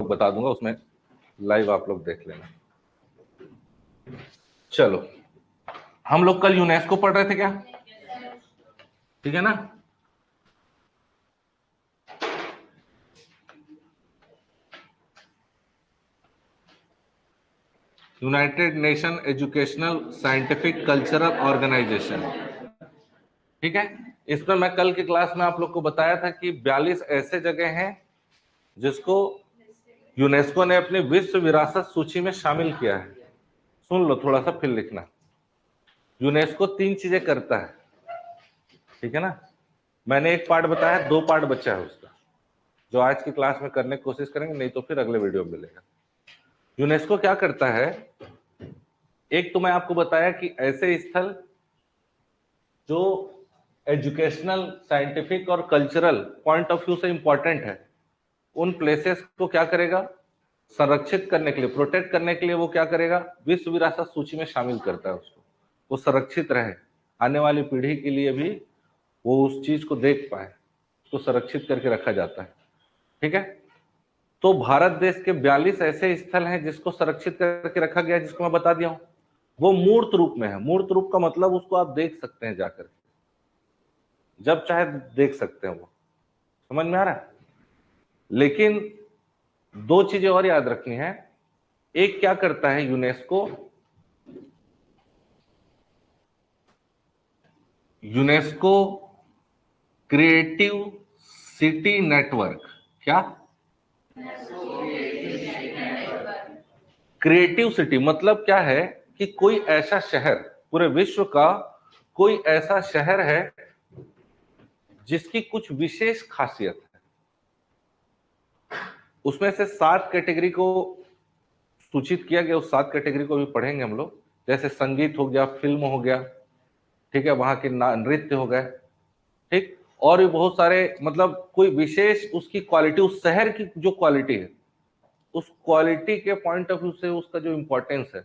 बता दूंगा, उसमें लाइव आप लोग देख लेना। चलो, हम लोग कल यूनेस्को पढ़ रहे थे क्या? ठीक है ना? United Nation Educational Scientific Cultural Organization, ठीक है। इसमें मैं कल की क्लास में आप लोग को बताया था कि 42 ऐसे जगह हैं जिसको यूनेस्को ने अपनी विश्व विरासत सूची में शामिल किया है। सुन लो थोड़ा सा फिर लिखना। यूनेस्को 3 चीजें करता है, ठीक है ना? मैंने एक पार्ट बताया, 2 पार्ट बचा है उसका, जो आज की क्लास में करने की कोशिश करेंगे, नहीं तो फिर अगले वीडियो में मिलेगा। यूनेस्को क्या करता है? एक तो मैं आपको बताया कि ऐसे स्थल जो एजुकेशनल, साइंटिफिक और कल्चरल पॉइंट ऑफ व्यू से इंपॉर्टेंट है, उन प्लेसेस को क्या करेगा? संरक्षित करने के लिए, प्रोटेक्ट करने के लिए वो क्या करेगा? विश्व विरासत सूची में शामिल करता है उसको, वो सुरक्षित रहे, आने वाली पीढ़ी के लिए भी वो उस चीज को देख पाए, उसको संरक्षित करके रखा जाता है, ठीक है। तो भारत देश के 42 ऐसे स्थल हैं जिसको संरक्षित करके रखा गया है, जिसको मैं बता दिया हूं। वो मूर्त रूप में है। मूर्त रूप का मतलब उसको आप देख सकते हैं जाकर, जब चाहे देख सकते हैं, वो समझ में आ रहा है। लेकिन 2 चीजें और याद रखनी है। एक क्या करता है UNESCO? UNESCO creative city network, क्या? क्रिएटिव सिटी मतलब क्या है कि कोई ऐसा शहर, पूरे विश्व का कोई ऐसा शहर है जिसकी कुछ विशेष खासियत है। उसमें से 7 कैटेगरी को सूचित किया गया, उस 7 कैटेगरी को भी पढ़ेंगे हम लोग। जैसे संगीत हो गया, फिल्म हो गया, ठीक है, वहां के नृत्य हो गए, ठीक, और भी बहुत सारे, मतलब कोई विशेष उसकी क्वालिटी, उस शहर की जो क्वालिटी है, उस क्वालिटी के पॉइंट ऑफ व्यू से उसका जो इंपॉर्टेंस है,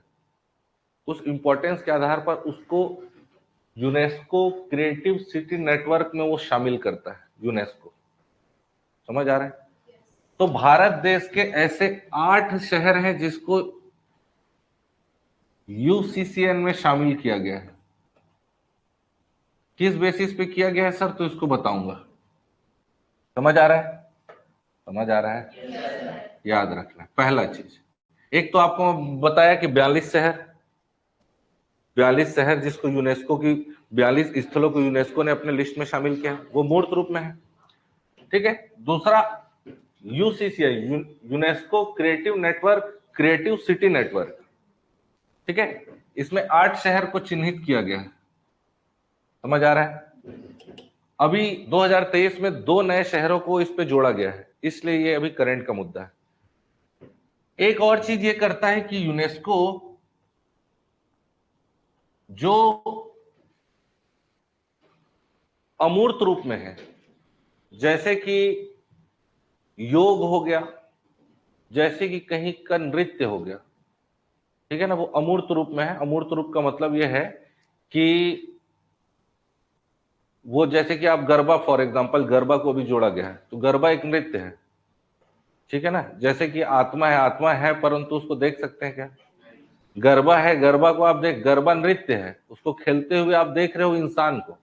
उस इंपॉर्टेंस के आधार पर उसको यूनेस्को क्रिएटिव सिटी नेटवर्क में वो शामिल करता है। यूनेस्को, समझ आ रहा है? तो भारत देश के ऐसे 8 शहर हैं जिसको यूसीसीएन में शामिल किया गया है। किस बेसिस पे किया गया है सर? तो इसको बताऊंगा। समझ आ रहा है? समझ आ रहा है? याद रखना। पहला चीज, एक तो आपको बताया कि 42 शहर, 42 शहर जिसको यूनेस्को की 42 स्थलों को यूनेस्को ने अपने लिस्ट में शामिल किया, वो मूर्त रूप में है, ठीक है। दूसरा, यूसीसीआई, UNESCO creative network, creative city network, ठीक है। इसमें 8 शहर को चिन्हित किया गया है। समझ आ रहा है? अभी 2023 में 2 नए शहरों को इस पे जोड़ा गया है, इसलिए ये अभी करंट का मुद्दा है। एक और चीज ये करता है कि यूनेस्को जो अमूर्त रूप में है, जैसे कि योग हो गया, जैसे कि कहीं का नृत्य हो गया, ठीक है ना, वो अमूर्त रूप में है। अमूर्त रूप का मतलब यह है कि वो, जैसे कि आप गरबा, फॉर एग्जांपल गरबा को भी जोड़ा गया है, तो गरबा एक नृत्य है, ठीक है ना। जैसे कि आत्मा है, आत्मा है परंतु उसको देख सकते हैं क्या? गरबा है, गरबा को आप देख, गरबा नृत्य है, उसको खेलते हुए आप देख रहे हो इंसान को।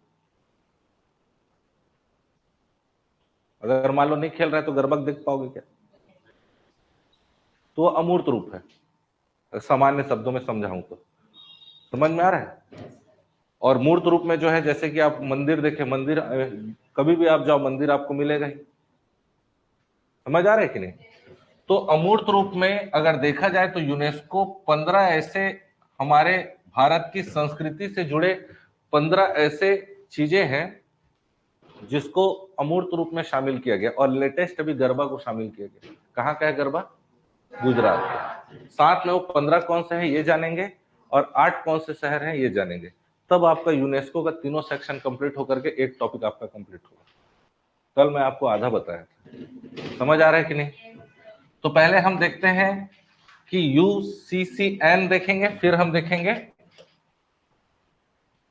अगर मान लो नहीं खेल रहा है तो गरबा देख पाओगे क्या? तो अमूर्त रूप है, सामान्य शब्दों में समझाऊं तो। समझ में आ रहा है? और मूर्त रूप में जो है, जैसे कि आप मंदिर देखें, मंदिर कभी भी आप जाओ, मंदिर आपको मिलेगा ही। समझ आ रहा है कि नहीं? तो अमूर्त रूप में अगर देखा जाए तो यूनेस्को 15 ऐसे, हमारे भारत की संस्कृति से जुड़े 15 ऐसे चीजें हैं जिसको अमूर्त रूप में शामिल किया गया। और लेटेस्ट अभी गरबा को शामिल किया गया। कहाँ का है गरबा? गुजरात का। साथ में वो 15 कौन से हैं ये जानेंगे, और 8 कौन से शहर हैं ये जानेंगे। तब आपका यूनेस्को का तीनों सेक्शन कंप्लीट होकर के एक टॉपिक आपका कंप्लीट होगा। कल मैं आपको आधा बताया था। समझ आ रहा है कि नहीं? तो पहले हम देखते हैं कि यूसीसीएन देखेंगे, फिर हम देखेंगे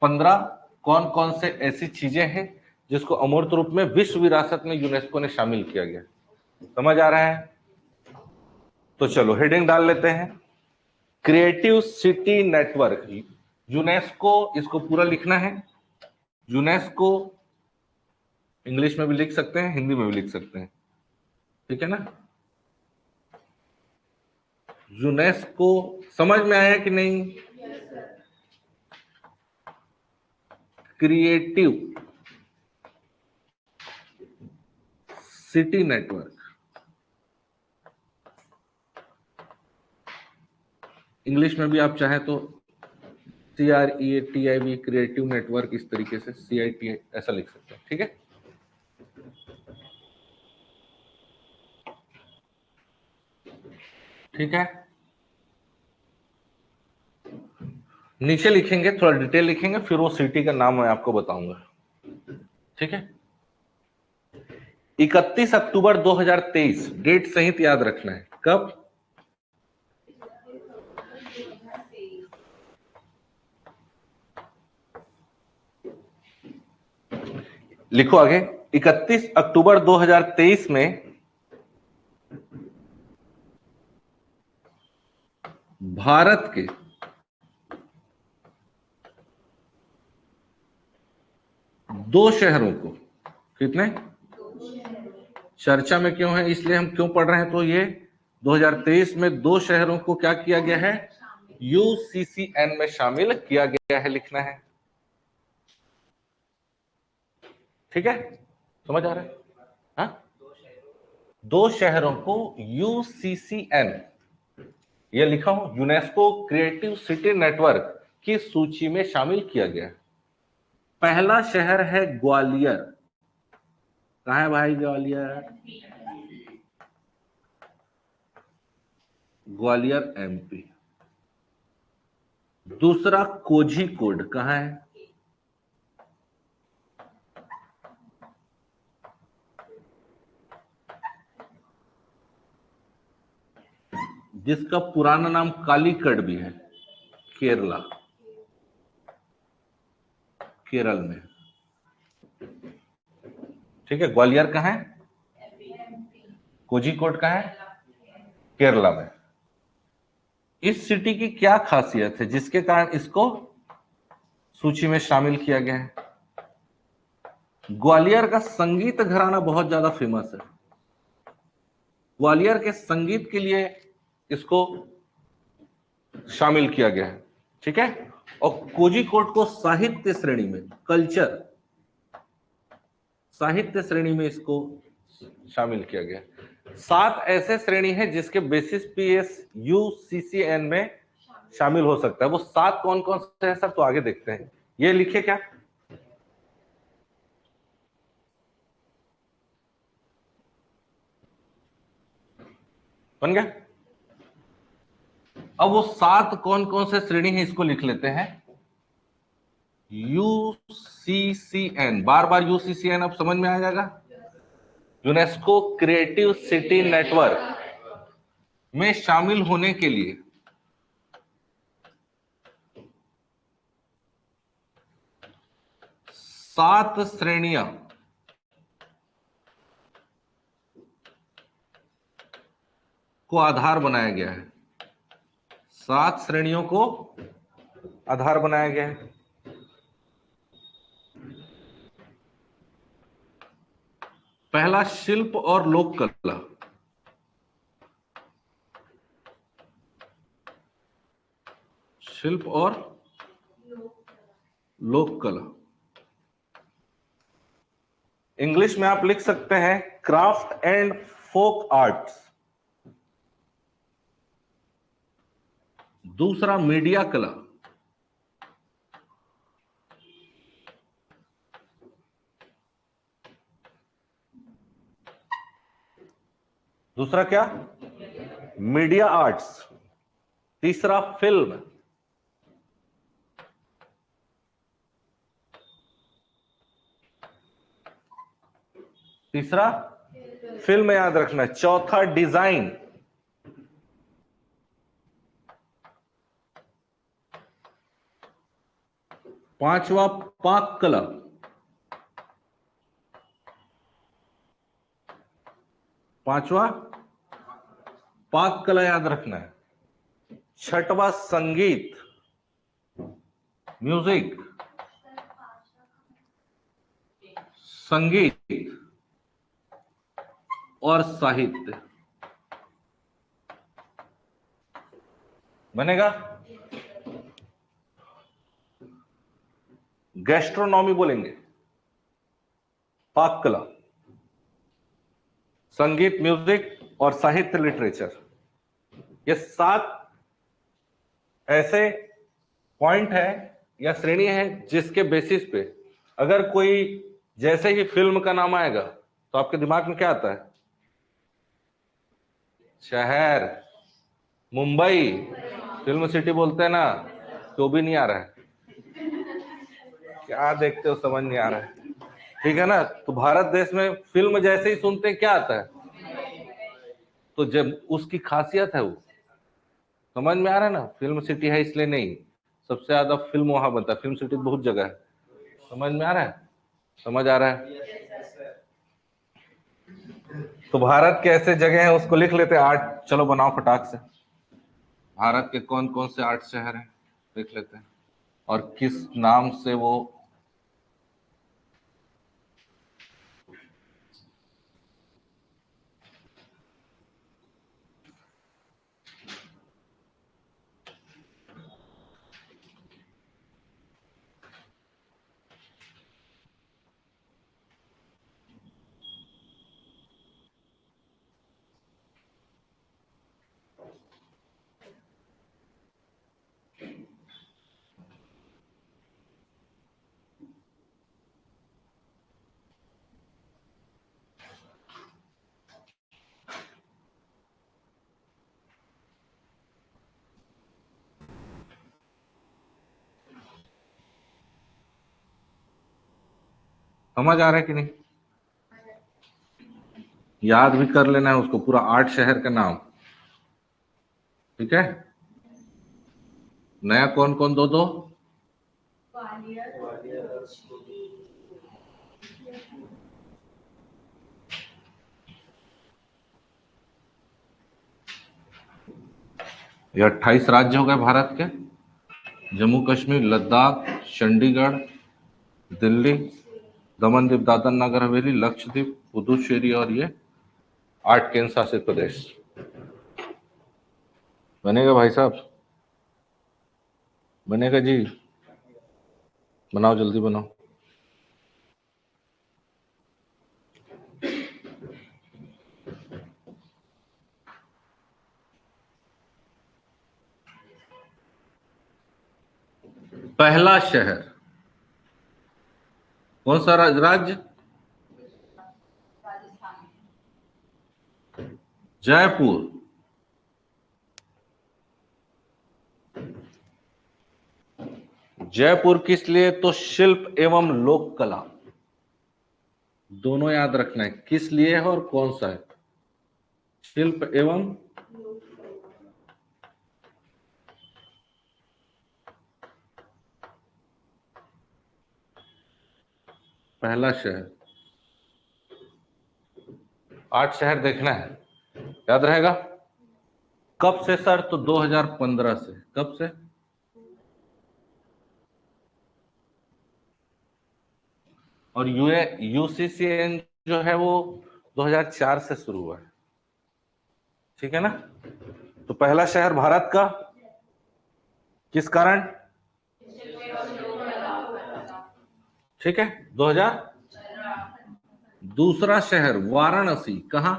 15 कौन कौन से ऐसी चीजें हैं जिसको अमूर्त रूप में विश्व विरासत में यूनेस्को ने शामिल किया गया। समझ आ रहा है? तो चलो हेडिंग डाल लेते हैं, क्रिएटिव सिटी नेटवर्क, यूनेस्को, इसको पूरा लिखना है। यूनेस्को इंग्लिश में भी लिख सकते हैं, हिंदी में भी लिख सकते हैं, ठीक है ना। यूनेस्को समझ में आया कि नहीं? क्रिएटिव सिटी नेटवर्क, इंग्लिश में भी आप चाहे तो CREATIV, क्रिएटिव नेटवर्क, इस तरीके से CITI ऐसा लिख सकते हैं, ठीक है। ठीक है, नीचे लिखेंगे, थोड़ा डिटेल लिखेंगे, फिर वो सिटी का नाम मैं आपको बताऊंगा, ठीक है। 31 अक्टूबर 2023 डेट सहित याद रखना है। कब? लिखो आगे, 31 अक्टूबर 2023 में भारत के दो शहरों को, कितने चर्चा में क्यों है, इसलिए हम क्यों पढ़ रहे हैं, तो ये 2023 में दो शहरों को क्या किया गया है, UCCN में शामिल किया गया है, लिखना है, ठीक है। समझ आ रहा है? हाँ, दो शहरों को UCCN, ये लिखा हूं, यूनेस्को क्रिएटिव सिटी नेटवर्क की सूची में शामिल किया गया है। पहला शहर है ग्वालियर। कहां है भाई ग्वालियर? ग्वालियर MP। दूसरा कोझीकोड, कहां है? जिसका पुराना नाम कालीकट भी है, केरला, केरल में, ठीक है। ग्वालियर कहां है? कोझीकोड कहां है? केरला में। इस सिटी की क्या खासियत है जिसके कारण इसको सूची में शामिल किया गया है? ग्वालियर का संगीत घराना बहुत ज्यादा फेमस है, ग्वालियर के संगीत के लिए इसको शामिल किया गया है, ठीक है। और कोझीकोड को साहित्य श्रेणी में, कल्चर साहित्य श्रेणी में इसको शामिल किया गया। 7 ऐसे श्रेणी है जिसके बेसिस पे UCCN में शामिल हो सकता है। वो 7 कौन कौन से है सर, तो आगे देखते हैं। ये लिखे क्या? बन गया? अब वो 7 कौन कौन से श्रेणी है इसको लिख लेते हैं। UCCN, बार बार UCCN अब समझ में आ जाएगा। यूनेस्को क्रिएटिव सिटी नेटवर्क में शामिल होने के लिए 7 श्रेणियां को आधार बनाया गया है, 7 श्रेणियों को आधार बनाया गया है। पहला, शिल्प और लोक कला, शिल्प और लोक कला, इंग्लिश में आप लिख सकते हैं क्राफ्ट एंड फोक आर्ट्स। दूसरा, मीडिया कला, दूसरा क्या? Media arts. तीसरा, फिल्म। तीसरा फिल्म याद रखना है। चौथा, डिजाइन। पांचवा, पाक कला। पांचवा, पाक कला याद रखना है। छठवां संगीत, म्यूजिक, संगीत और साहित्य बनेगा। गैस्ट्रोनॉमी बोलेंगे, पाक कला, संगीत, म्यूजिक और साहित्य, लिटरेचर। ये 7 ऐसे पॉइंट है या श्रेणी है जिसके बेसिस पे अगर कोई जैसे ही फिल्म का नाम आएगा तो आपके दिमाग में क्या आता है? शहर, मुंबई, फिल्म सिटी बोलते हैं ना, तो भी नहीं आ रहा है। क्या देखते हो, समझ नहीं आ रहा है, ठीक है ना। तो भारत देश में फिल्म जैसे ही सुनते हैं क्या आता है? तो जब उसकी खासियत है वो, समझ में आ रहा है ना। फिल्म सिटी है इसलिए नहीं, सबसे ज्यादा फिल्म वहां बनता है। फिल्म सिटी बहुत जगह है, समझ में आ रहा है? समझ आ रहा है? तो भारत के ऐसे जगह हैं उसको लिख लेते हैं 8। चलो बनाओ फटाक से। भारत के कौन कौन से 8 शहर हैं देख लेते हैं, और किस नाम से वो। समझ आ रहा है कि नहीं? याद भी कर लेना है उसको, पूरा 8 शहर का नाम, ठीक है। नया कौन कौन? दो दो। ये 28 राज्य हो गए भारत के। जम्मू कश्मीर, लद्दाख, चंडीगढ़, दिल्ली, दमन दीव दादर नगर हवेली, लक्षद्वीप, पुदुचेरी और ये 8 केंद्र शासित प्रदेश। बनेगा भाई साहब? बनेगा जी? बनाओ, जल्दी बनाओ। पहला शहर कौन सा राज्य? जयपुर। जयपुर किस लिए? तो शिल्प एवं लोक कला, दोनों याद रखना है किस लिए है और कौन सा है। शिल्प एवं पहला शहर। 8 शहर देखना है, याद रहेगा। कब से सर? तो 2015 से। कब से? और यूसीसीएन जो है वो 2004 से शुरू हुआ है, ठीक है ना। तो पहला शहर भारत का किस कारण? ठीक है, 2000। दूसरा शहर वाराणसी, कहां?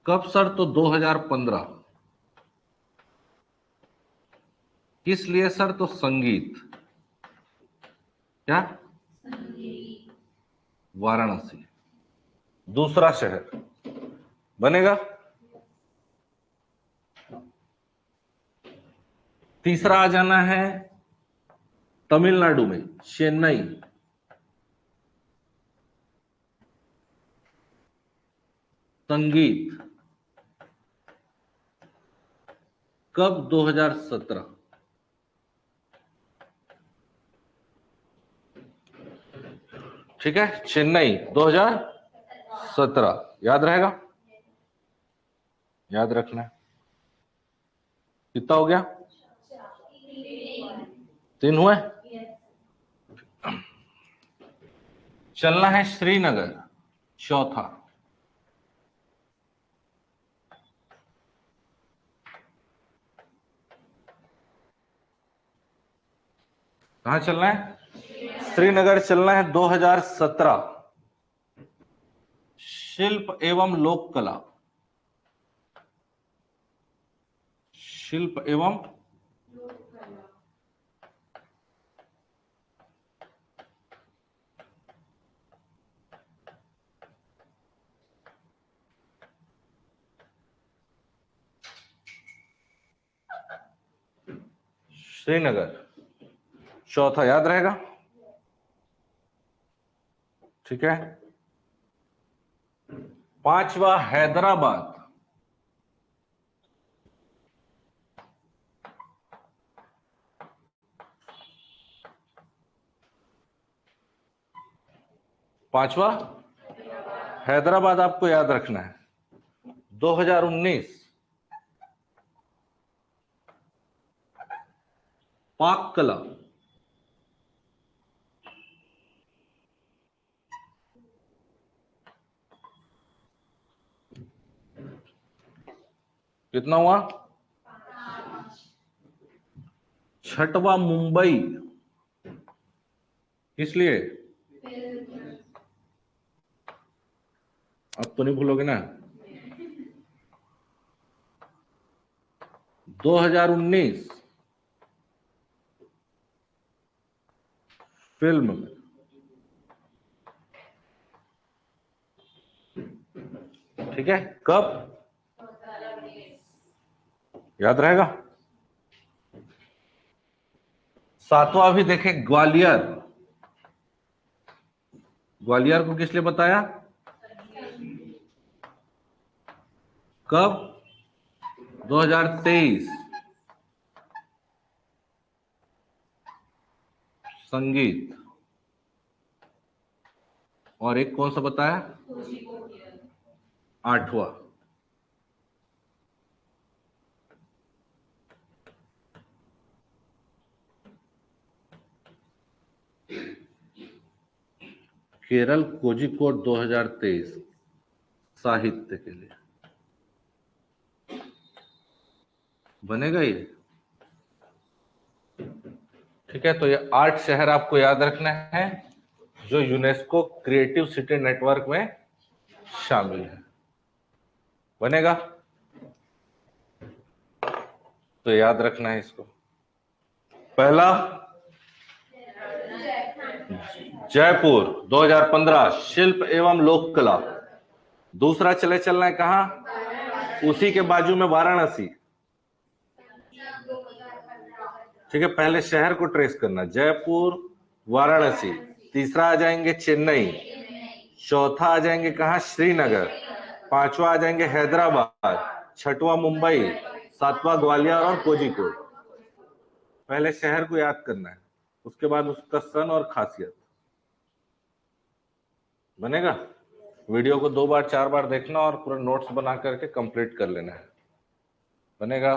कब सर? तो 2015। किस लिए सर? तो संगीत। क्या? वाराणसी दूसरा शहर बनेगा। तीसरा आ जाना है तमिलनाडु में, चेन्नई। संगीत कब? 2017। ठीक है, चेन्नई 2000। 17 याद रहेगा, याद रखना है। कितना हो गया? 3 हुए। चलना है श्रीनगर, चौथा। कहां चलना है? श्रीनगर चलना है। 2017 शिल्प एवं लोक कला, शिल्प एवं श्रीनगर, चौथा याद रहेगा, ठीक है। 5वां हैदराबाद, पांचवा हैदराबाद आपको याद रखना है। 2019 पाक कला, कितना हुआ? 6वां मुंबई, किस लिए? अब तो नहीं भूलोगे ना। 2019 फिल्म में, ठीक है। कब? याद रहेगा। 7वां भी देखें, ग्वालियर, ग्वालियर को किस लिए बताया? कब? 2023 संगीत। और एक कौन सा बताया? 8वां। केरल कोझिकोड 2023 साहित्य के लिए बनेगा ये, ठीक है। तो ये 8 शहर आपको याद रखना है जो यूनेस्को क्रिएटिव सिटी नेटवर्क में शामिल है। बनेगा? तो याद रखना है इसको। पहला जयपुर 2015 शिल्प एवं लोक कला। दूसरा चलना है कहां? उसी के बाजू में वाराणसी, ठीक है। पहले शहर को ट्रेस करना, जयपुर, वाराणसी। तीसरा आ जाएंगे चेन्नई, चौथा आ जाएंगे कहां? श्रीनगर, पांचवा आ जाएंगे हैदराबाद, छठवां मुंबई, सातवां ग्वालियर और कोझिकोड। पहले शहर को याद करना है, उसके बाद उसका सन और खासियत। बनेगा? वीडियो को 2 बार 4 बार देखना और पूरा नोट्स बना करके कंप्लीट कर लेना है। बनेगा?